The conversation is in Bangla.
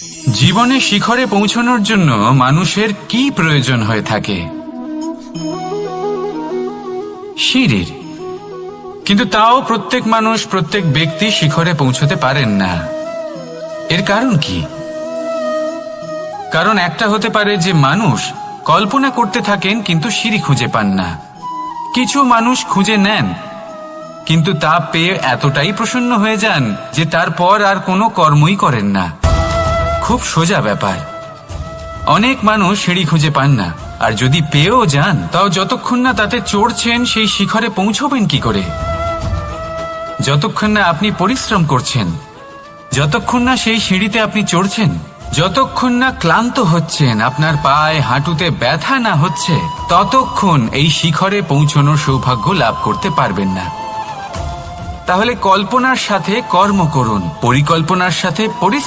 জীবনে শিখরে পৌঁছানোর জন্য মানুষের কি প্রয়োজন হয়ে থাকে? সিঁড়ির। কিন্তু তাও প্রত্যেক মানুষ, প্রত্যেক ব্যক্তি শিখরে পৌঁছতে পারেন না। এর কারণ কি? কারণ একটা হতে পারে যে মানুষ কল্পনা করতে থাকেন কিন্তু সিঁড়ি খুঁজে পান না। কিছু মানুষ খুঁজে নেন কিন্তু তা পেয়ে এতটাই প্রসন্ন হয়ে যান যে তারপর আর কোনো কর্মই করেন না। খুব সোজা ব্যাপার। অনেক মানুষ সিঁড়ি খুঁজে পান না, আর যদি পেয়েও যান তাও যতক্ষণ না তাতে চড়ছেন সেই শিখরে পৌঁছবেন কি করে? যতক্ষণ না আপনি পরিশ্রম করছেন, যতক্ষণ না সেই সিঁড়িতে আপনি চড়ছেন, যতক্ষণ না ক্লান্ত হচ্ছেন, আপনার পায়ে হাঁটুতে ব্যথা না হচ্ছে, ততক্ষণ এই শিখরে পৌঁছানোর সৌভাগ্য লাভ করতে পারবেন না। তাহলে কল্পনার সাথে কর্ম করুন, পরিকল্পনার সাথে পরিশ্রম